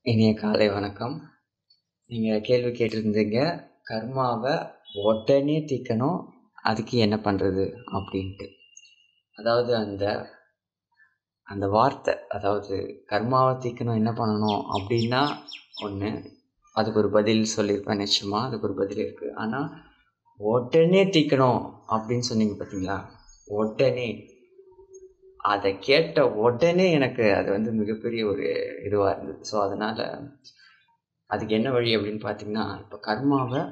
இனிய காலை வணக்கம். நீங்க கேள்வி கேட்டிருந்தீங்க, கர்மாவ உடனே தீர்க்கணும், அதுக்கு என்ன பண்றது? அப்படின்ட்டு. அதாவது அந்த அந்த வார்த்தை, அதாவது கர்மாவ தீர்க்கணும் என்ன பண்ணணும்? அப்படின்னா ஒண்ணு, அதுக்கு ஒரு பதில் சொல்லியிருப்பேன் நிச்சயமா. அதுக்கு ஒரு பதில் இருக்கு. ஆனா, உடனே தீர்க்கணும் அப்படின்னு சொன்னீங்க பார்த்தீங்களா? உடனே. அத கேட்ட உடனே எனக்கு அது வந்து மிகப்பெரிய ஒரு இதுவா இருந்தது. ஸோ, அதனால அதுக்கு என்ன வழி அப்படின்னு பார்த்தீங்கன்னா, இப்ப கர்மாவ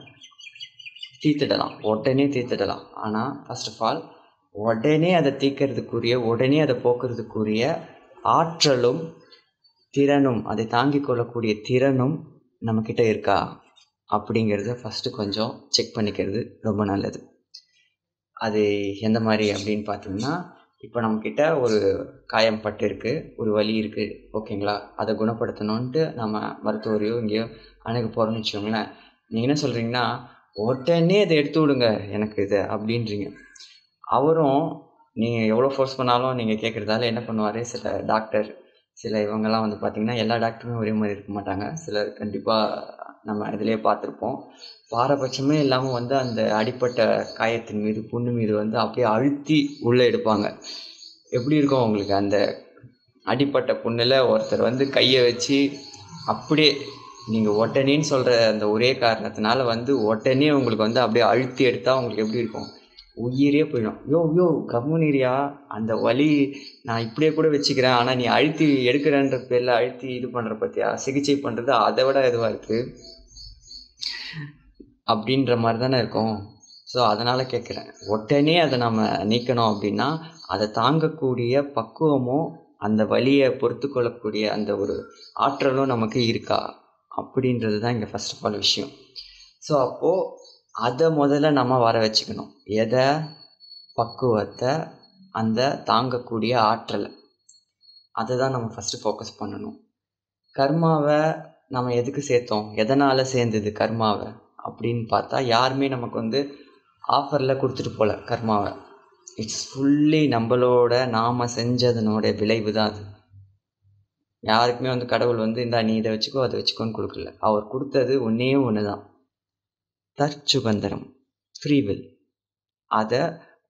தீர்த்துடலாம். உடனே தீர்த்துடலாம். ஆனா, ஃபர்ஸ்ட் ஆஃப் ஆல் உடனே அத தீர்க்கறதுக்குரிய, உடனே அத போக்குறதுக்குரிய ஆற்றலும், திறனும், அதை தாங்கிக் கொள்ளக்கூடிய திறனும் நம்மகிட்ட இருக்கா? அப்படிங்கிறத ஃபர்ஸ்ட்டு கொஞ்சம் செக் பண்ணிக்கிறது ரொம்ப நல்லது. அது எந்த மாரி அப்படின்னு பார்த்தீங்கன்னா, இப்ப நம்மகிட்ட ஒரு காயம் பட்டிருக்கு, ஒரு வலி இருக்கு, ஓகேங்களா? அத குணப்படுத்தணுன்ட்டு நம்ம மருத்துவரையோ, எங்கேயோ அணுக போறோம்னு வச்சுக்கோங்களேன். நீங்க என்ன சொல்றீங்கன்னா, "உடனே இத எடுத்து விடுங்க எனக்கு இத" அப்படின்றீங்க. அவரும் நீங்க எவ்வளோ ஃபோர்ஸ் பண்ணாலும் நீங்க கேட்கறதால என்ன பண்ணுவாரு, சில டாக்டர், சில இவங்கலாம் வந்து பார்த்தீங்கன்னா, எல்லா டாக்டருமே ஒரே மாரி இருக்க மாட்டாங்க. சிலர் கண்டிப்பா நம்ம இதிலேயே பார்த்துருப்போம். பாரபட்சமே இல்லாம வந்து அந்த அடிப்பட்ட காயத்தின் மீது, புண்ணு மீது வந்து அப்படியே அழுத்தி உள்ள எடுப்பாங்க. எப்படி இருக்கும் உங்களுக்கு? அந்த அடிப்பட்ட புண்ணுல ஒருத்தர் வந்து கைய வச்சு அப்படியே நீங்க உடனேன்னு சொல்ற அந்த ஒரே காரணத்தினால வந்து உடனே உங்களுக்கு வந்து அப்படியே அழுத்தி எடுத்தா உங்களுக்கு எப்படி இருக்கும்? உயிரே போயிடும். கம்முனு இருயா, அந்த வலி நான் இப்படியே கூட வச்சுக்கிறேன். ஆனா நீ அழுத்தி எடுக்கிறேன்ற பேர்ல அழுத்தி இது பண்ற பார்த்தியா? சிகிச்சை பண்றது அத விட இதுவா இருக்கு. அப்படின்ற மாரி தானே இருக்கும். ஸோ அதனால கேட்கிறேன். உடனே அத நம்ம நீக்கணும் அப்படின்னா, அத தாங்கக்கூடிய பக்குவமும், அந்த வலிய பொறுத்துக்கொள்ளக்கூடிய அந்த ஒரு ஆற்றலும் நமக்கு இருக்கா? அப்படின்றது தான் இங்க ஃபர்ஸ்ட் ஆஃப் ஆல் விஷயம். ஸோ அப்போ அத முதல்ல நம்ம வர வச்சுக்கணும். எத? பக்குவத்த, அந்த தாங்கக்கூடிய ஆற்றல. அததான் நம்ம ஃபர்ஸ்ட்டு ஃபோக்கஸ் பண்ணணும். கர்மாவ நம்ம எதுக்கு சேர்த்தோம்? எதனால சேர்ந்தது கர்மாவ? அப்படின்னு பார்த்தா, யாருமே நமக்கு வந்து ஆஃபர்ல குடுத்துட்டு போல கர்மாவ. இட்ஸ் ஃபுல்லி நம்பளோட நாம செஞ்சதனுடைய விளைவு தான் அது. யாருக்குமே வந்து கடவுள் வந்து, "இந்தா நீ இத வச்சுக்கோ, அத வச்சுக்கோன்னு" குடுக்கல. அவர் குடுத்தது ஒண்ணே ஒண்ணு தான். தற்சுதந்திரம். Free will. அத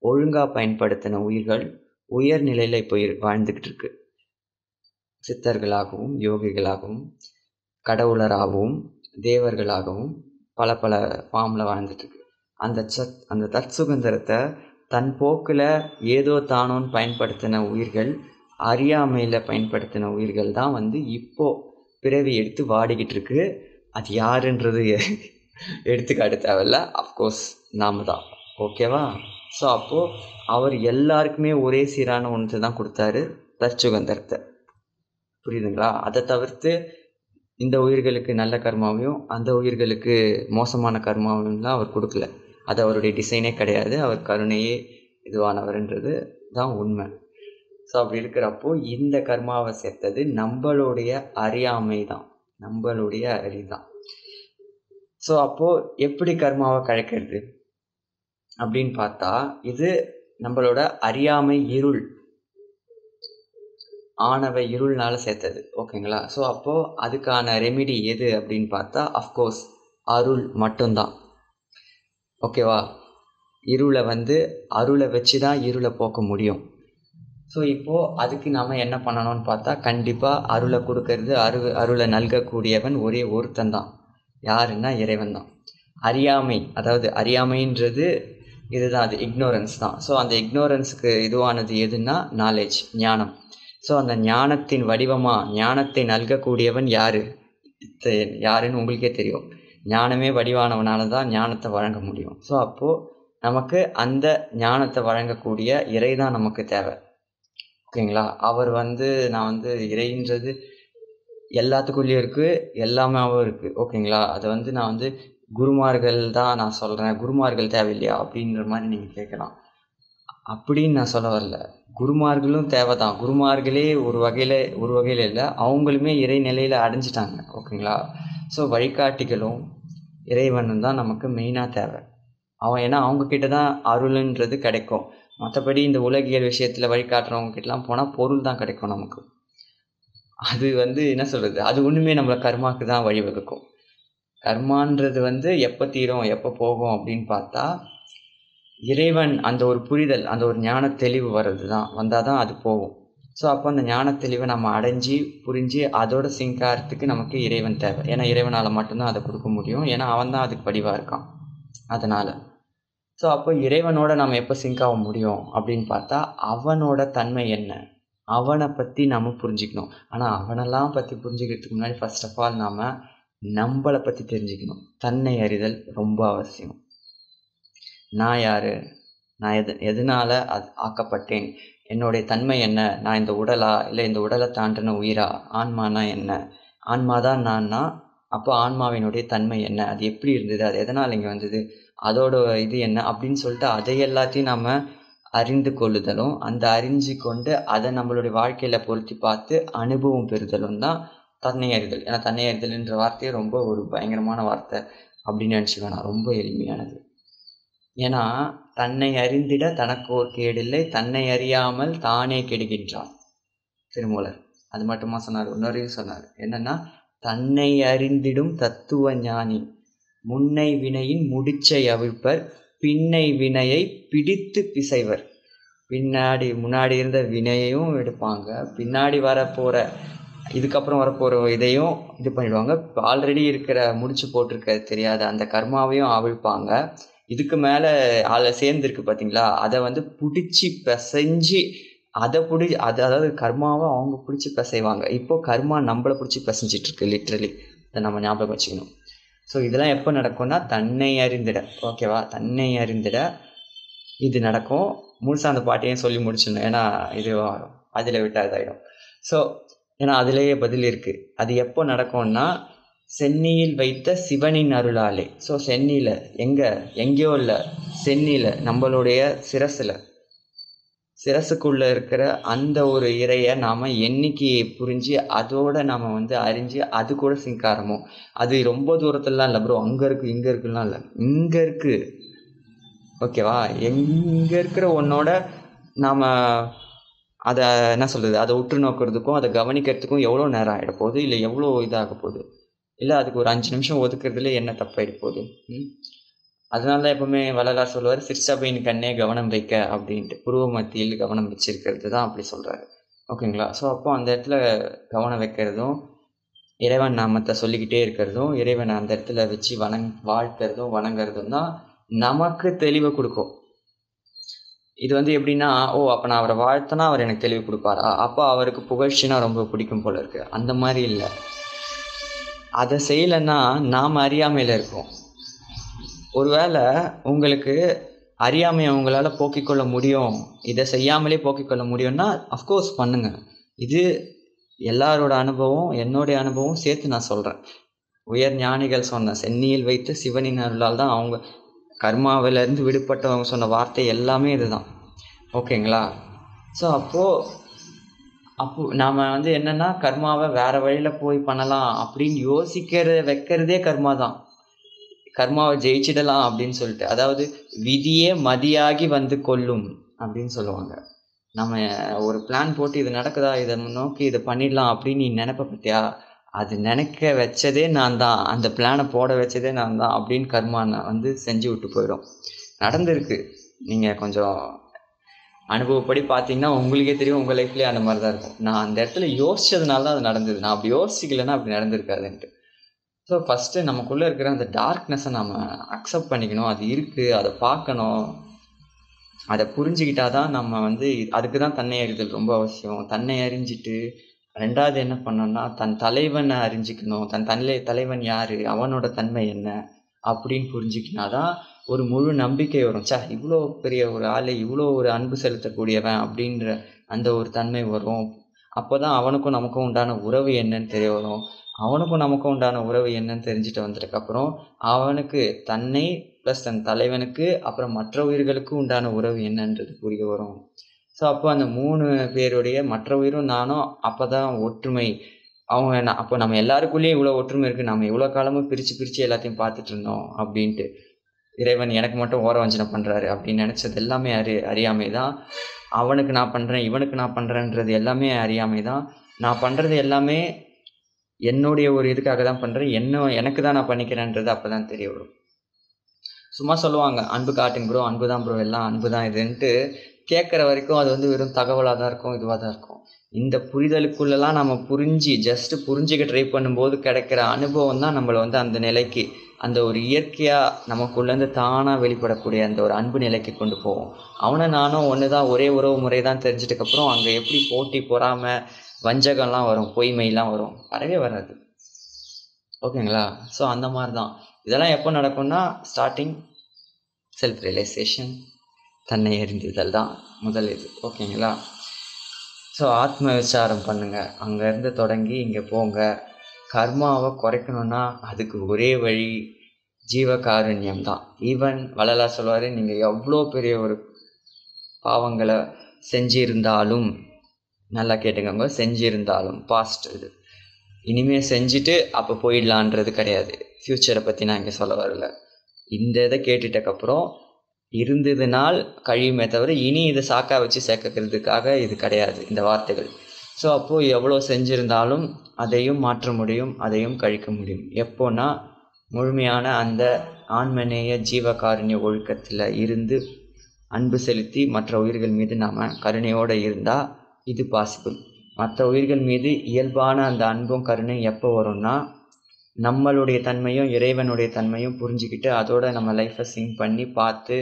ஒழுங்கா பயன்படுத்தின உயிர்கள் உயர் நிலையில இப்போ வாழ்ந்துகிட்டு இருக்கு. சித்தர்களாகவும், யோகிகளாகவும், கடவுளராகவும், தேவர்களாகவும் பல பல ஃபார்ம்ல வாழ்ந்துட்டு இருக்கு. அந்த தற்சுதந்திரத்த தன் போக்குல ஏதோ தானோன்னு பயன்படுத்தின உயிர்கள், அறியாமையில பயன்படுத்தின உயிர்கள் தான் வந்து இப்போ பிறவி எடுத்து வாடிக்கிட்டு இருக்கு. அது யாருன்றது எடுத்துக்காட்ட தேவையில்ல. அஃப்கோர்ஸ் நாம தான். ஓகேவா? ஸோ அப்போ அவர் எல்லாருக்குமே ஒரே சீரான ஒண்ணத்த தான் குடுத்தாரு, தற்சுதந்திரத்த. புரியுதுங்களா? அத தவிர்த்து இந்த உயிர்களுக்கு நல்ல கர்மாவையும், அந்த உயிர்களுக்கு மோசமான கர்மாவையும்லாம் அவர் குடுக்கல. அது அவருடைய டிசைனே கிடையாது. அவர் கருணையே இதுவானவர்ன்றது தான் உண்மை. ஸோ அப்படி இருக்கிறப்போ, இந்த கர்மாவ சேர்த்தது நம்பளுடைய அறியாமை தான். நம்பளுடைய அறிதான். ஸோ அப்போ எப்படி கர்மாவ கழிக்கிறது? அப்படின்னு பார்த்தா, இது நம்பளோட அறியாமை இருள். ஆணவ இருள்னால சேர்த்தது. ஓகேங்களா? ஸோ அப்போ அதுக்கான ரெமிடி எது அப்படின்னு பார்த்தா, அஃப்கோர்ஸ் அருள் மட்டும் தான். ஓகேவா? இருள வந்து அருள வச்சு தான் இருள போக்க முடியும். ஸோ இப்போ அதுக்கு நாம என்ன பண்ணணும்னு பார்த்தா, கண்டிப்பா அருள குடுக்கறது, அருள நல்கக்கூடியவன் ஒரே ஒருத்தன் தான். யாருன்னா இறைவன் தான். அறியாமை, அதாவது அறியாமைன்றது இதுதான், அது இக்னோரன்ஸ் தான். ஸோ அந்த இக்னோரன்ஸ்க்கு இதுவானது எதுன்னா நாலேட்ஜ், ஞானம். ஸோ அந்த ஞானத்தின் வடிவமா, ஞானத்தை நல்கக்கூடியவன் யாரு? யாருன்னு உங்களுக்கே தெரியும். ஞானமே வடிவானவனால தான் ஞானத்தை வழங்க முடியும். ஸோ அப்போ நமக்கு அந்த ஞானத்தை வழங்கக்கூடிய இறை தான் நமக்கு தேவை. ஓகேங்களா? அவர் வந்து நான் வந்து இறைன்றது எல்லாத்துக்குள்ளேயும் இருக்கு, எல்லாமாவும் இருக்கு. ஓகேங்களா? அத வந்து நான் வந்து குருமார்கள் தான் நான் சொல்றேன். குருமார்கள் தேவையில்லையா? அப்படின்ற மாரி நீங்க கேட்கலாம். அப்படின்னு நான் சொல்ல வரல. குருமார்களும் தேவைதான். குருமார்களே ஒரு வகையில இல்ல. அவங்களுமே இறைநிலையில அடைஞ்சுட்டாங்க. ஓகேங்களா? ஸோ வழிகாட்டிகளும், இறைவனும் தான் நமக்கு மெயினா தேவை. ஏன்னா அவங்க கிட்ட தான் அருளுன்றது கிடைக்கும். மத்தபடி இந்த உலகியல் விஷயத்துல வழிகாட்டுறவங்க கிட்டலாம் போனா பொருள் தான் கிடைக்கும் நமக்கு. அது என்ன சொல்கிறது, அது ஒன்றுமே நம்மளை கர்மாக்கு தான் வழிவகுக்கும். கர்மான்றது எப்போ தீரும் எப்போ போகும் அப்படின்னு பார்த்தா, இறைவன் அந்த ஒரு புரிதல், அந்த ஒரு ஞான தெளிவு வந்தால் தான் அது போகும். ஸோ அப்போ அந்த ஞான தெளிவை நம்ம அடைஞ்சி புரிஞ்சு அதோட சிங்க் ஆகிறதுக்கு நமக்கு இறைவன் தேவை. ஏன்னா இறைவனால் மட்டும்தான் அதை கொடுக்க முடியும். ஏன்னா அவன் தான் அதுக்கு வடிவாக இருக்கான். அதனால் ஸோ அப்போ இறைவனோட நம்ம எப்போ சிங்க் ஆக முடியும் அப்படின்னு பார்த்தா, அவனோட தன்மை என்ன, அவனை பற்றி நம்ம புரிஞ்சுக்கணும். ஆனால் அவனெல்லாம் பற்றி புரிஞ்சுக்கிறதுக்கு முன்னாடி ஃபர்ஸ்ட் ஆஃப் ஆல் நாம் நம்மளை பற்றி தெரிஞ்சுக்கணும். தன்னை அறிதல் ரொம்ப அவசியம். நான் யார், நான் எதனால் ஆக்கப்பட்டேன், என்னுடைய தன்மை என்ன, நான் இந்த உடலா இல்லை இந்த உடலை தாண்டின உயிரா, ஆன்மானா என்ன, ஆன்மா தான் நான்னா, அப்போ ஆன்மாவினுடைய தன்மை என்ன, அது எப்படி இருந்தது, அது எதனால் இங்கே வந்தது, அதோட இது என்ன அப்படின்னு சொல்லிட்டு அதை எல்லாத்தையும் நம்ம அறிந்து கொள்ளுதலும், அந்த அறிஞ்சு கொண்டு அதை நம்மளுடைய வாழ்க்கையில் பொருத்தி பார்த்து அனுபவம் பெறுதலும் தான் தன்னை அறிதல். ஏன்னா தன்னை அறிதல்ன்ற வார்த்தையே ரொம்ப ஒரு பயங்கரமான வார்த்தை அப்படின்னு நினச்சிக்குவேன் நான். ரொம்ப எளிமையானது. ஏன்னா தன்னை அறிந்திட தனக்கோர் கேடில்லை, தன்னை அறியாமல் தானே கெடுகின்றான் திருமூலர். அது மட்டுமா சொன்னார், இன்னொரையும் சொன்னார். என்னன்னா, தன்னை அறிந்திடும் தத்துவ ஞானி முன்னை வினையின் முடிச்சை அவிழ்ப்பர், பின்னை வினையை பிடித்து பிசைவர். முன்னாடி இருந்த வினையையும் எடுப்பாங்க, பின்னாடி இதுக்கப்புறம் வரப்போகிற இதையும் இது பண்ணிடுவாங்க. ஆல்ரெடி இருக்கிற முடிச்சு போட்டிருக்க தெரியாத அந்த கர்மாவையும் அவிழ்ப்பாங்க. இதுக்கு மேலே சேர்ந்துருக்கு பார்த்தீங்களா, அதை பிடிச்சி பிசைஞ்சு அதாவது கர்மாவை அவங்க பிடிச்சி பிசைவாங்க. இப்போ கர்மா நம்மளை பிடிச்சி பிசைஞ்சிட்டு இருக்கு லிட்ரலி. அதை நம்ம ஞாபகம் வச்சுக்கணும். ஸோ இதெல்லாம் எப்போ நடக்கும்னா தன்னை அறிந்திட. ஓகேவா, தன்னை அறிந்திட இது நடக்கும். முழுசாக அந்த பாட்டையும் சொல்லி முடிச்சிடணும், ஏன்னா இது அதில் விட்டால் இதாகிடும். ஸோ ஏன்னா அதிலேயே பதில் இருக்குது. அது எப்போ நடக்கும்னா, சென்னியில் வைத்த சிவனின் அருளாலே. ஸோ சென்னியில் எங்கேயோ இல்லை, சென்னியில் நம்மளுடைய சிரசுக்குள்ளே இருக்கிற அந்த ஒரு இறையை நாம் என்னைக்கு புரிஞ்சு அதோட நாம் அறிஞ்சு அது கூட சிங்காரமோ, அது ரொம்ப தூரத்துலலாம் இல்லை ப்ரோ, அங்கே இருக்குது இங்கே இருக்குலாம் இல்லை, இங்கே இருக்குது. ஓகேவா, எங்கே இருக்கிற ஒன்னோட நாம் அதை அதை உற்று நோக்கிறதுக்கும் அதை கவனிக்கிறதுக்கும் எவ்வளோ நேரம் ஆகிட போகுது, இல்லை எவ்வளோ இதாக போகுது, இல்லை அதுக்கு ஒரு 5 நிமிஷம் ஒதுக்குறதுல என்ன தப்பாயிட போகுது. அதனால தான் எப்பவுமே வள்ளலார் சொல்லுவார், சிற்சபையின் கண்ணே கவனம் வைக்க அப்படின்ட்டு. புருவ மத்தியில் கவனம் வச்சிருக்கிறது தான் அப்படி சொல்கிறாரு. ஓகேங்களா. ஸோ அப்போ அந்த இடத்துல கவனம் வைக்கிறதும், இறைவன் நாமத்தை சொல்லிக்கிட்டே இருக்கிறதும், இறைவனை அந்த இடத்துல வச்சு வாழ்த்துறதும் வணங்குறதும் தான் நமக்கு தெளிவை கொடுக்கும். இது எப்படின்னா, அப்போ நான் அவரை வாழ்த்தனா அவர் எனக்கு தெளிவு கொடுப்பாரா, அப்போ அவருக்கு புகழ்ச்சினா ரொம்ப பிடிக்கும் போல இருக்கு. அந்த மாதிரி இல்லை. அதை செய்யலைன்னா நாம் அறியாமையில் இருக்கோம். ஒருவேளை உங்களுக்கு அறியாமையை உங்களால் போக்கிக் கொள்ள முடியும், இதை செய்யாமலே போக்கிக் கொள்ள முடியும்னா அஃப்கோர்ஸ் பண்ணுங்க. இது எல்லாரோட அனுபவம், என்னுடைய அனுபவம் சேர்த்து நான் சொல்கிறேன். உயர் ஞானிகள் சொன்ன சென்னியில் வைத்து சிவனின் அருளால் தான் அவங்க கர்மாவிலேருந்து விடுபட்டவங்க சொன்ன வார்த்தை எல்லாமே இதுதான். ஓகேங்களா. ஸோ அப்போ நாம் என்னென்னா, கர்மாவை வேறு வழியில் போய் பண்ணலாம் அப்படின்னு வைக்கிறதே கர்மா தான். கர்மாவை ஜெயிச்சிடலாம் அப்படின்னு சொல்லிட்டு, அதாவது விதியே மதியாகி கொள்ளும் அப்படின்னு சொல்லுவாங்க. நம்ம ஒரு பிளான் போட்டு இது நடக்குதா, இதை நோக்கி இதை பண்ணிடலாம் அப்படின்னு நீ நினைப்ப பார்த்தியா, அது நினைக்க வச்சதே நான் தான், அந்த பிளானை போட வச்சதே நான் தான் அப்படின்னு கர்மா செஞ்சு விட்டு போயிடும். நடந்திருக்கு. நீங்கள் கொஞ்சம் அனுபவப்படி பார்த்தீங்கன்னா உங்களுக்கே தெரியும், உங்கள் லைஃப்லேயே அந்த மாதிரி தான் இருக்கும். நான் அந்த இடத்துல யோசிச்சதுனால தான் அது நடந்தது, நான் அப்படி யோசிக்கலைன்னா அப்படி நடந்திருக்காதுன்ட்டு. ஸோ ஃபஸ்ட்டு நமக்குள்ளே இருக்கிற அந்த டார்க்னஸை நம்ம அக்செப்ட் பண்ணிக்கணும். அது இருக்குது, அதை பார்க்கணும், அதை புரிஞ்சுக்கிட்டால் தான் நம்ம அதுக்கு தான் தன்னை அறிதல் ரொம்ப அவசியம். தன்னை அறிஞ்சிட்டு ரெண்டாவது என்ன பண்ணோம்னா, தன் தலைவனை அறிஞ்சிக்கணும். தலைவன் யார், அவனோட தன்மை என்ன அப்படின்னு புரிஞ்சுக்கினா தான் ஒரு முழு நம்பிக்கை வரும். இவ்வளோ பெரிய ஒரு ஆள், இவ்வளோ ஒரு அன்பு செலுத்தக்கூடியவன் அப்படின்ற அந்த ஒரு தன்மை வரும். அப்போ தான் அவனுக்கும் நமக்கும் உண்டான உறவு என்னன்னு தெரிய வரும். அவனுக்கும் நமக்கும் உண்டான உறவு என்னன்னு தெரிஞ்சுட்டு வந்ததுக்கப்புறம் அவனுக்கு தன்னை ப்ளஸ் தன் தலைவனுக்கு அப்புறம் மற்ற உயிர்களுக்கு உண்டான உறவு என்னன்றது புரிய வரும். ஸோ அப்போ அந்த 3 பேருடைய மற்ற உயிரும் நானும் அப்போ தான் ஒற்றுமை. அப்போ நம்ம எல்லாருக்குள்ளேயும் இவ்வளோ ஒற்றுமை இருக்குது, நம்ம இவ்வளோ காலமும் பிரித்து எல்லாத்தையும் பார்த்துட்டு இருந்தோம் அப்படின்ட்டு. இறைவன் எனக்கு மட்டும் ஓர வஞ்சனை பண்ணுறாரு அப்படின்னு நினச்சது எல்லாமே அறியாமை தான். அவனுக்கு நான் பண்ணுறேன், இவனுக்கு நான் பண்ணுறேன்றது எல்லாமே அறியாமை தான். நான் பண்ணுறது எல்லாமே என்னுடைய ஒரு இதுக்காக தான் பண்ணுறேன், எனக்கு தான் நான் பண்ணிக்கிறேன்றது அப்போ தான் தெரிய வரும். சும்மா சொல்லுவாங்க, அன்பு காட்டுங்க ப்ரோ, அன்பு தான் ப்ரோ எல்லாம், அன்பு தான் இதுன்ட்டு கேட்குற வரைக்கும் அது வந்து வெறும் தகவலாக தான் இருக்கும், இதுவாக தான் இருக்கும். இந்த புரிதலுக்குள்ளெல்லாம் நம்ம புரிஞ்சிக்க ட்ரை பண்ணும்போது கிடைக்கிற அனுபவம் தான் நம்மளை வந்து அந்த நிலைக்கு, அந்த ஒரு இயற்கையாக நமக்குள்ளேருந்து தானாக வெளிப்படக்கூடிய அந்த ஒரு அன்பு நிலைக்கு கொண்டு போவோம். அவனை நானும் ஒன்று தான், ஒரே உறவு முறை தான் தெரிஞ்சிட்டதுக்கப்புறம் அங்கே எப்படி போட்டி பொறாமை வஞ்சகம்லாம் வரும், பொய்மைலாம் வரும், வரவே வராது. ஓகேங்களா? ஸோ அந்த மாதிரி தான் இதெல்லாம் எப்போ நடக்கும்னா ஸ்டார்டிங் செல்ஃப் ரியலைசேஷன், தன்னை அறிந்துதல் தான் முதல் இது. ஓகேங்களா? ஸோ ஆத்ம விசாரம் பண்ணுங்கள், அங்கேருந்து தொடங்கி இங்கே போங்க. கர்மாவை குறைக்கணுன்னா அதுக்கு ஒரே வழி ஜீவகாருண்யம் தான். ஈவன் வள்ளலார் சொல்லுவார், நீங்கள் எவ்வளோ பெரிய ஒரு பாவங்களை செஞ்சிருந்தாலும், நல்லா கேட்டுக்கோங்க, செஞ்சிருந்தாலும் பாஸ்ட் இது, இனிமேல் செஞ்சுட்டு அப்போ போயிடலான்றது கிடையாது. ஃப்யூச்சரை பற்றி நான் இங்கே சொல்ல வரல. இந்த இதை கேட்டுட்டக்கப்புறம் இருந்ததுனால் கழியுமே தவிர இனி இதை சாக்கா வச்சு சேர்க்கறதுக்காக இது கிடையாது இந்த வார்த்தைகள். ஸோ அப்போது எவ்வளோ செஞ்சுருந்தாலும் அதையும் மாற்ற முடியும், அதையும் கழிக்க முடியும். எப்போனா முழுமையான அந்த ஆன்மநேய ஜீவகாருண்ய ஒழுக்கத்தில் இருந்து அன்பு செலுத்தி மற்ற உயிர்கள் மீது நாம் கருணையோடு இருந்தால் இது பாசிபிள். மற்ற உயிர்கள் மீது இயல்பான அந்த அன்பும் கருணையும் எப்போ வரும்னா நம்மளுடைய தன்மையும் இறைவனுடைய தன்மையும் புரிஞ்சுக்கிட்டு அதோட நம்ம லைஃப்பை சிங்க் பண்ணி பார்த்து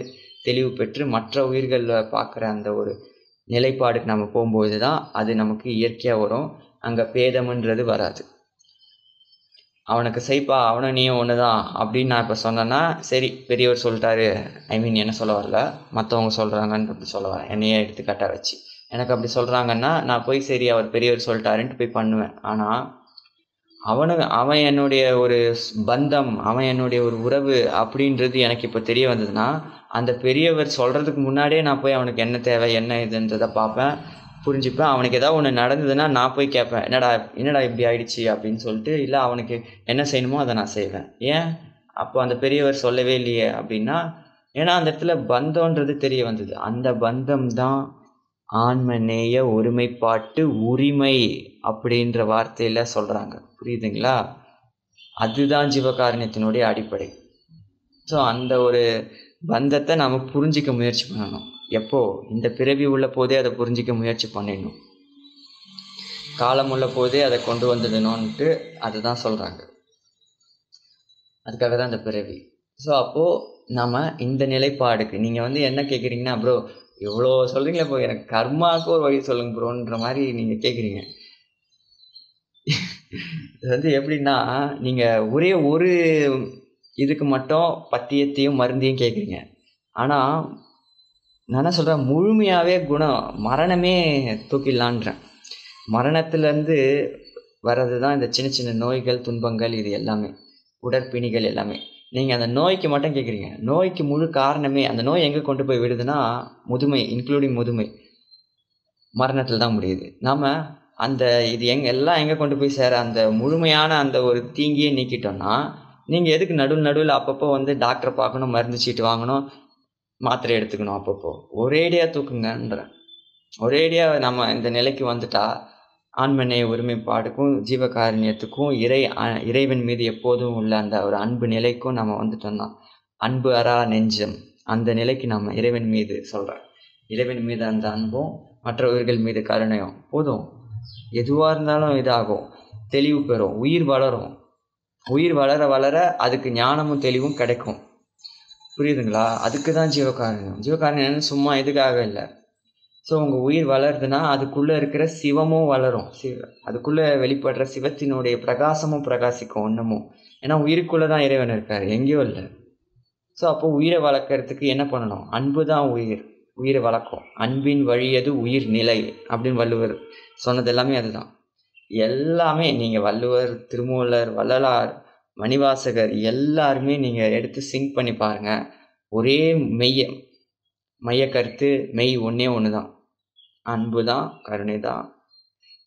தெளிவு பெற்று மற்ற உயிர்களில் பார்க்குற அந்த ஒரு நிலைப்பாடுக்கு நம்ம போகும்போது தான் அது நமக்கு இயற்கையாக வரும். அங்கே பேதம்ன்றது வராது. அவனுக்கு செய்ப்பா, அவனை நீயும் ஒன்று தான் அப்படின்னு நான் இப்போ சொன்னேன்னா, சரி பெரியவர் சொல்லிட்டாரு, என்ன சொல்ல வரல, மற்றவங்க சொல்கிறாங்கன்னு அப்படி சொல்ல வரேன், என்னையே எடுத்துக்காட்டாக வச்சு. எனக்கு அப்படி சொல்கிறாங்கன்னா நான் போய் சரி அவர் பெரியவர் சொல்லிட்டாருன்ட்டு போய் பண்ணுவேன். ஆனால் அவன் என்னுடைய ஒரு பந்தம், அவன் என்னுடைய ஒரு உறவு அப்படின்றது எனக்கு இப்போ தெரிய வந்ததுன்னா, அந்த பெரியவர் சொல்கிறதுக்கு முன்னாடியே நான் போய் அவனுக்கு என்ன தேவை என்ன இதுன்றதை பார்ப்பேன், புரிஞ்சுப்பேன். அவனுக்கு ஏதாவது ஒன்று நடந்ததுன்னா நான் போய் கேட்பேன், என்னடா இப்படி ஆயிடுச்சு அப்படின்னு சொல்லிட்டு. இல்லை அவனுக்கு என்ன செய்யணுமோ அதை நான் செய்வேன். ஏன் அப்போ அந்த பெரியவர் சொல்லவே இல்லையே அப்படின்னா, ஏன்னா அந்த இடத்துல பந்தம்ன்றது தெரிய வந்தது. அந்த பந்தம் தான் ஆன்மநேய ஒருமைப்பாட்டு உரிமை அப்படின்ற வார்த்தையில் சொல்கிறாங்க. புரியுதுங்களா? அதுதான் ஜீவகாருண்யத்தினுடைய அடிப்படை. ஸோ அந்த ஒரு பந்தத்தை நாம் புரிஞ்சிக்க முயற்சி பண்ணணும். எப்போ? இந்த பிறவி உள்ள போதே அதை புரிஞ்சிக்க முயற்சி பண்ணிடணும். காலம் உள்ள போதே அதை கொண்டு வந்துடணும்ன்ட்டு அதுதான் சொல்கிறாங்க. அதுக்காக தான் இந்த பிறவி. ஸோ அப்போது நம்ம இந்த நிலைப்பாடுக்கு நீங்கள் வந்து என்ன கேட்குறீங்கன்னா, ப்ரோ இவ்வளோ சொல்கிறீங்களே இப்போ எனக்கு கர்மாவுக்கு ஒரு வழி சொல்லுங்க ப்ரோன்ற மாதிரி நீங்கள் கேட்குறீங்க. இது வந்து எப்படின்னா, நீங்கள் ஒரே ஒரு இதுக்கு மட்டும் பத்தியத்தையும் மருந்தையும் கேட்குறீங்க. ஆனால் நான் என்ன சொல்கிறேன், முழுமையாகவே மரணமே தூக்கிடலான்றேன். மரணத்துலேருந்து வர்றது தான் இந்த சின்ன சின்ன நோய்கள், துன்பங்கள், இது எல்லாமே உடற்பிணிகள் எல்லாமே. நீங்கள் அந்த நோய்க்கு மட்டும் கேட்குறீங்க. நோய்க்கு முழு காரணமே, அந்த நோய் எங்கே கொண்டு போய் விடுதுன்னா முதுமை, இன்க்ளூடிங் முதுமை மரணத்தில் தான் முடியுது. நாம் அந்த இது எல்லாம் எங்கே கொண்டு போய் சேர, அந்த முழுமையான அந்த ஒரு தீங்கியே நீக்கிட்டோம்னா, நீங்கள் எதுக்கு நடுவில் அப்பப்போ வந்து டாக்டரை பார்க்கணும், மருந்து சீட்டு வாங்கணும், மாத்திரை எடுத்துக்கணும் அப்பப்போ? ஒரேடியாக தூக்குங்கன்றேன். ஒரேடியாக நம்ம இந்த நிலைக்கு வந்துட்டா ஆன்மநேய ஒருமைப்பாடுக்கும் ஜீவகாருண்யத்துக்கும் இறைவன் மீது எப்போதும் உள்ள அந்த ஒரு அன்பு நிலைக்கும் நம்ம வந்துட்டோம்னா, அன்பு அரா நெஞ்சம், அந்த நிலைக்கு நம்ம இறைவன் மீது சொல்கிறேன், இறைவன் மீது அந்த அன்பும் மற்ற உயிர்கள் மீது கருணையும் போதும். எதுவாக இருந்தாலும் இதாகும், தெளிவு பெறும், உயிர் வளரும். உயிர் வளர வளர அதுக்கு ஞானமும் தெளிவும் கிடைக்கும். புரியுதுங்களா? அதுக்கு தான் ஜீவகாருண்யம். ஜீவகாருண்யம் சும்மா இதுக்காக இல்லை. ஸோ உங்கள் உயிர் வளருதுன்னா அதுக்குள்ளே இருக்கிற சிவமும் வளரும். அதுக்குள்ளே வெளிப்படுற சிவத்தினுடைய பிரகாசமும் பிரகாசிக்கும் ஒன்றுமும். ஏன்னா உயிருக்குள்ளே தான் இறைவன் இருக்கார், எங்கேயோ இல்லை. ஸோ அப்போ உயிரை வளர்க்குறதுக்கு என்ன பண்ணணும்? அன்பு தான் உயிரை வளர்க்கும். அன்பின் வழியது உயிர் நிலை அப்படின்னு வள்ளுவர் சொன்னது எல்லாமே அதுதான். எல்லாமே நீங்கள் வள்ளுவர், திருமூலர், வள்ளலார், மணிவாசகர் எல்லாருமே நீங்கள் எடுத்து சிங்க் பண்ணி பாருங்கள். ஒரே மைய கருத்து, மெய் ஒன்றே ஒன்று தான், அன்பு தான், கருணை தான்,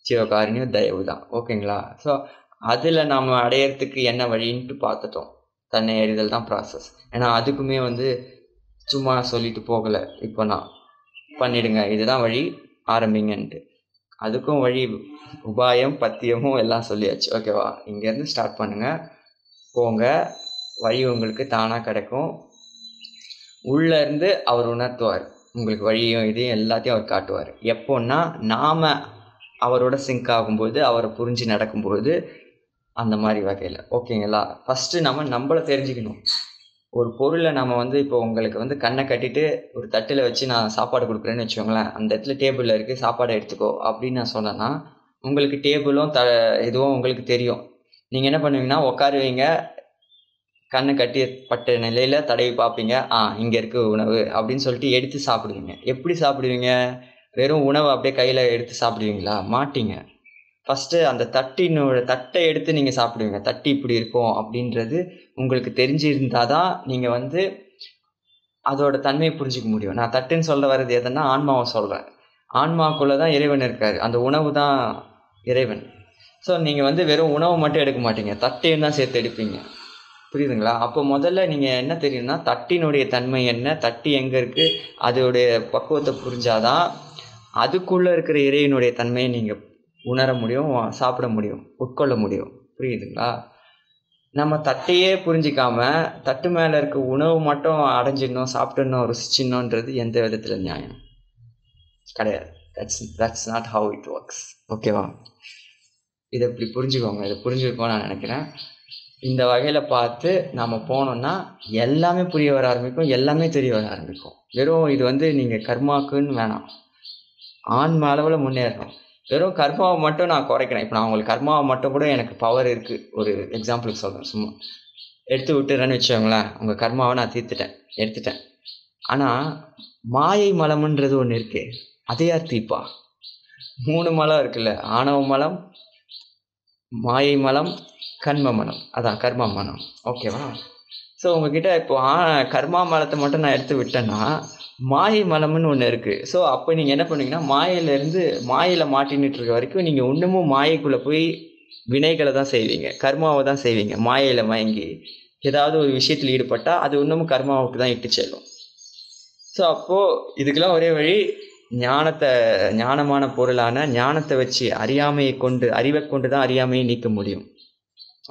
சிவகாருண்யம், தயவு தான். ஓகேங்களா? ஸோ அதில் நாம் அடையிறதுக்கு என்ன வழின்ட்டு பார்த்துட்டோம். தன்னை அறிதல் தான் ப்ராசஸ். ஏன்னா அதுக்குமே வந்து சும்மா சொல்லிட்டு போகலை, இப்போ நான் பண்ணிடுங்க இதுதான் வழி ஆரம்பிங்கன்ட்டு. அதுக்கும் வழி, உபாயம், பத்தியமும் எல்லாம் சொல்லியாச்சு. ஓகேவா? இங்கேருந்து ஸ்டார்ட் பண்ணுங்கள், போங்க, வழி உங்களுக்கு தானாக கிடைக்கும். உள்ளேருந்து அவர் உணர்த்துவார் உங்களுக்கு, வழியும் இதையும் எல்லாத்தையும் அவர் காட்டுவார். எப்போன்னா நாம் அவரோட சிங்க் ஆகும்போது, அவரை புரிஞ்சு நடக்கும்போது, அந்த மாதிரி வகையில். ஓகேங்களா? ஃபஸ்ட்டு நம்மளை தெரிஞ்சுக்கணும். ஒரு பொருளை நம்ம இப்போ உங்களுக்கு கண்ணை கட்டிட்டு ஒரு தட்டில் வச்சு நான் சாப்பாடு கொடுக்குறேன்னு வச்சுக்கோங்களேன். அந்த இடத்துல டேபிளில் இருக்குது, சாப்பாடை எடுத்துக்கோ அப்படின்னு நான் சொன்னேன்னா, உங்களுக்கு டேபிளும் இதுவும் உங்களுக்கு தெரியும். நீங்கள் என்ன பண்ணுவீங்கன்னா, உட்காருவீங்க, கண்ணு கட்டிப்பட்ட நிலையில் தடவி பார்ப்பீங்க. இங்கே இருக்குது உணவு அப்படின்னு சொல்லிட்டு எடுத்து சாப்பிடுவீங்க. எப்படி சாப்பிடுவீங்க? வெறும் உணவை அப்படியே கையில் எடுத்து சாப்பிடுவீங்களா? மாட்டீங்க. ஃபஸ்ட்டு அந்த தட்டை எடுத்து நீங்கள் சாப்பிடுவீங்க. தட்டு இப்படி இருக்கும் அப்படின்றது உங்களுக்கு தெரிஞ்சிருந்தால் தான் நீங்கள் அதோட தன்மையை புரிஞ்சிக்க முடியும். நான் தட்டுன்னு சொல்ல வர்றது எதுன்னா, ஆன்மாவை சொல்கிறேன். ஆன்மாக்குள்ளே தான் இறைவன் இருக்கார். அந்த உணவு தான் இறைவன். ஸோ நீங்கள் வெறும் உணவு மட்டும் எடுக்க மாட்டீங்க, தட்டையும் தான் சேர்த்து எடுப்பீங்க. புரியுதுங்களா? அப்போ முதல்ல நீங்கள் என்ன தெரியும்னா, தட்டினுடைய தன்மை என்ன, தட்டு எங்கே இருக்குது, அதோடைய பக்குவத்தை புரிஞ்சாதான் அதுக்குள்ளே இருக்கிற இறைவனுடைய தன்மையை நீங்கள் உணர முடியும், சாப்பிட முடியும், உட்கொள்ள முடியும். புரியுதுங்களா? நம்ம தட்டையே புரிஞ்சிக்காம தட்டு மேலே இருக்க உணவு மட்டும் அடைஞ்சிடணும், சாப்பிடணும், ருசிச்சிடணுன்றது எந்த விதத்தில் நியாயம் கிடையாது. That's not how it works. ஓகேவா? இதை இப்படி புரிஞ்சுக்கோங்க. இதை புரிஞ்சுக்கோன்னு நான் நினைக்கிறேன். இந்த வகையில் பார்த்து நாம் போனோம்னா எல்லாமே புரிய வர ஆரம்பிக்கும், எல்லாமே தெரிய வர ஆரம்பிக்கும். வெறும் இது நீங்கள் கர்மாக்குன்னு வேணாம், ஆன்ம அளவில் முன்னேறணும். வெறும் கர்மாவை மட்டும் நான் குறைக்கிறேன். இப்போ நான் உங்களுக்கு கர்மாவை மட்டும் கூட எனக்கு பவர் இருக்குது, ஒரு எக்ஸாம்பிளுக்கு சொல்கிறேன். சும்மா எடுத்து விட்டுறேன்னு வச்சுக்கோங்களேன், உங்கள் கர்மாவை நான் எடுத்துட்டேன். ஆனால் மாயை மலம்ன்றது ஒன்று இருக்கே, அதை யார் தீப்பா? 3 மலம் இருக்குல்ல, ஆணவ மலம், மாயை மலம், கர்ம மலம். அதான் கர்ம மலம். ஓகேவா? ஸோ உங்ககிட்ட இப்போ கர்மா மலத்தை மட்டும் நான் எடுத்து விட்டேன்னா, மாயை மலம்னு ஒன்று இருக்குது. ஸோ அப்போ நீங்கள் என்ன பண்ணுவீங்கன்னா, மாயையில் மாட்டின்னுட்டு இருக்க வரைக்கும் நீங்கள் இன்னமும் மாயைக்குள்ளே போய் வினைகளை தான் செய்வீங்க, கர்மாவை தான் செய்வீங்க. மாயையில் மயங்கி ஏதாவது ஒரு விஷயத்தில் ஈடுபட்டால் அது இன்னமும் கர்மாவுக்கு தான் இட்டு செல்லும். ஸோ அப்போது இதுக்கெல்லாம் ஒரே வழி, ஞானமான பொருளான ஞானத்தை வச்சு அறிவை கொண்டு தான் அறியாமையை நீக்க முடியும்.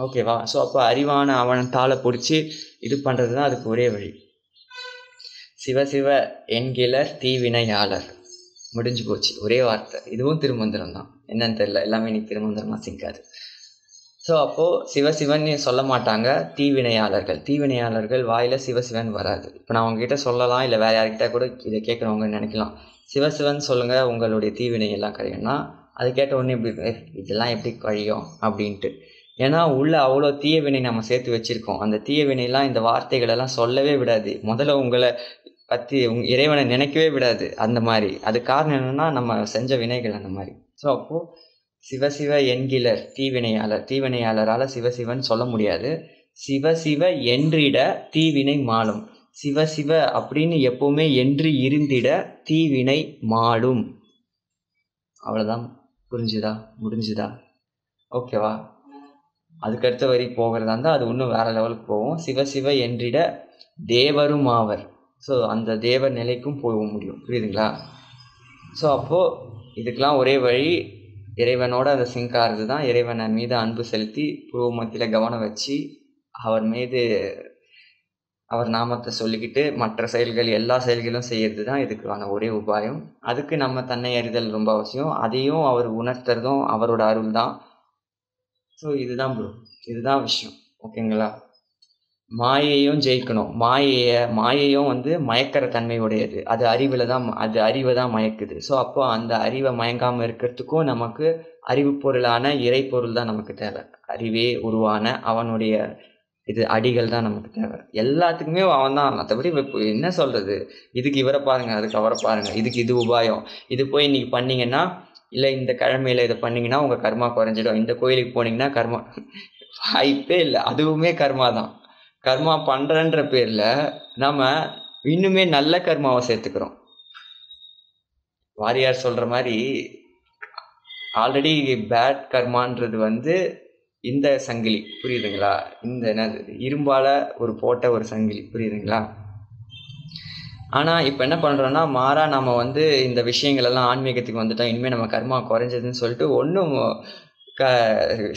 ஓகேவா? ஸோ அப்போ அறிவான அவனத்தால் பிடிச்சி இது பண்ணுறது தான் அதுக்கு ஒரே வழி. சிவசிவ என்கிலர் தீவினையாளர். முடிஞ்சு போச்சு, ஒரே வார்த்தை. இதுவும் திருமந்திரம் தான், என்னன்னு தெரியல, எல்லாமே இன்னைக்கு திருமந்திரமாக சிங்காது. ஸோ அப்போது சிவசிவன் சொல்ல மாட்டாங்க, தீவினையாளர்கள் வாயில் சிவசிவன் வராது. இப்போ நான் உங்ககிட்ட சொல்லலாம், இல்லை வேறு யார்கிட்ட கூட இதை கேட்குறவங்க நினைக்கலாம், சிவசிவன் சொல்லுங்கள் உங்களுடைய தீவினை எல்லாம் கழியும்னா, அது கேட்ட உடனே எப்படி இதெல்லாம் எப்படி கழியும் அப்படின்ட்டு. ஏன்னா உள்ள அவ்வளோ தீயவினை நம்ம சேர்த்து வச்சுருக்கோம். அந்த தீயவினைலாம் இந்த வார்த்தைகளெல்லாம் சொல்லவே விடாது. முதல்ல உங்களை பற்றி இறைவனை நினைக்கவே விடாது. அந்த மாதிரி அது காரணம் என்னென்னா, நம்ம செஞ்ச வினைகள் அந்த மாதிரி. ஸோ அப்போது சிவசிவ என்கிலர் தீவினையாளரால் சிவசிவன் சொல்ல முடியாது. சிவசிவ என்றிட தீவினை மாளும். சிவசிவ அப்படின்னு எப்போவுமே என்று இருந்திட தீவினை மாளும். அவ்வளோதான். புரிஞ்சுதா? முடிஞ்சுதா? ஓகேவா? அதுக்கடுத்த வரி போகிறதா இருந்தால் அது இன்னும் வேறு லெவலுக்கு போகும். சிவசிவ என்றிட தேவரும் ஆவர். ஸோ அந்த தேவர் நிலைக்கும் போக முடியும். புரியுதுங்களா? ஸோ அப்போது இதுக்கெலாம் ஒரே வழி, இறைவனோட அந்த சிங்க் ஆகிறது தான். இறைவனை மீது அன்பு செலுத்தி பூமத்தியில் கவனம் வச்சு அவர் நாமத்தை சொல்லிக்கிட்டு மற்ற செயல்கள், எல்லா செயல்களும் செய்கிறது தான் இதுக்கான ஒரே உபாயம். அதுக்கு நம்ம தன்னை அறிதல் ரொம்ப அவசியம். அதையும் அவர் உணர்த்துறதும் அவரோட அருள் தான். ஸோ இதுதான் விஷயம். ஓகேங்களா? மாயையும் ஜெயிக்கணும். மாயையும் மயக்கிற தன்மை உடையது. அது அறிவை தான் மயக்குது. ஸோ அப்போ அந்த அறிவை மயங்காமல் இருக்கிறதுக்கும் நமக்கு அறிவு பொருளான இறை பொருள் தான் நமக்கு தேவை. அறிவே உருவான அவனுடைய அடிகள் தான் நமக்கு தேவை. எல்லாத்துக்குமே அவன் தான். மற்றபடி என்ன சொல்கிறது, இதுக்கு இவரை பாருங்கள், அதுக்கு அவரை பாருங்கள், இதுக்கு இது உபாயம், இது போய் இன்றைக்கி பண்ணிங்கன்னா, இல்லை இந்த கிழமையில் இதை பண்ணிங்கன்னா உங்கள் கர்மா குறைஞ்சிடும், இந்த கோயிலுக்கு போனீங்கன்னா கர்மா, வாய்ப்பே இல்லை. அதுவுமே கர்மா தான். கர்மா பண்ணுறன்ற பேரில் நம்ம இன்னுமே நல்ல கர்மாவை சேர்த்துக்கிறோம். வாரியார் சொல்கிற மாதிரி ஆல்ரெடி பேட் கர்மான்றது இந்த சங்கிலி, புரியுதுங்களா? இந்த இரும்பால் போட்ட ஒரு சங்கிலி, புரியுதுங்களா? ஆனால் இப்போ என்ன பண்ணுறோன்னா மாறா நம்ம வந்து இந்த விஷயங்கள் எல்லாம் ஆன்மீகத்துக்கு வந்துட்டோம், இனிமேல் நம்ம கர்மா குறைஞ்சதுன்னு சொல்லிட்டு ஒன்றும் க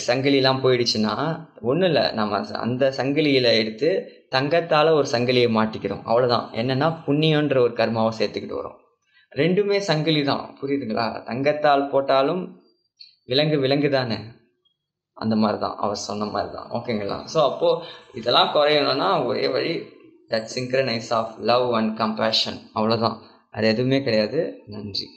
சங்கிலிலாம் போயிடுச்சுன்னா ஒன்றும் இல்லை, நம்ம அந்த சங்கிலியில் எடுத்து தங்கத்தால் ஒரு சங்கிலியை மாட்டிக்கிறோம், அவ்வளோதான். என்னென்னா புண்ணியன்ற ஒரு கர்மாவை சேர்த்துக்கிட்டு வரோம். ரெண்டுமே சங்கிலி தான், புரியுதுங்களா? தங்கத்தால் போட்டாலும் விலங்கு விலங்கு தானே, அந்த மாதிரி தான் அவர் சொன்ன மாதிரி தான். ஓகேங்களா? ஸோ அப்போது இதெல்லாம் குறையணும்னா ஒரே வழி that synchronize of love and compassion, அவ்வளோதான். அது எதுவுமே கிடையாது. நன்றி.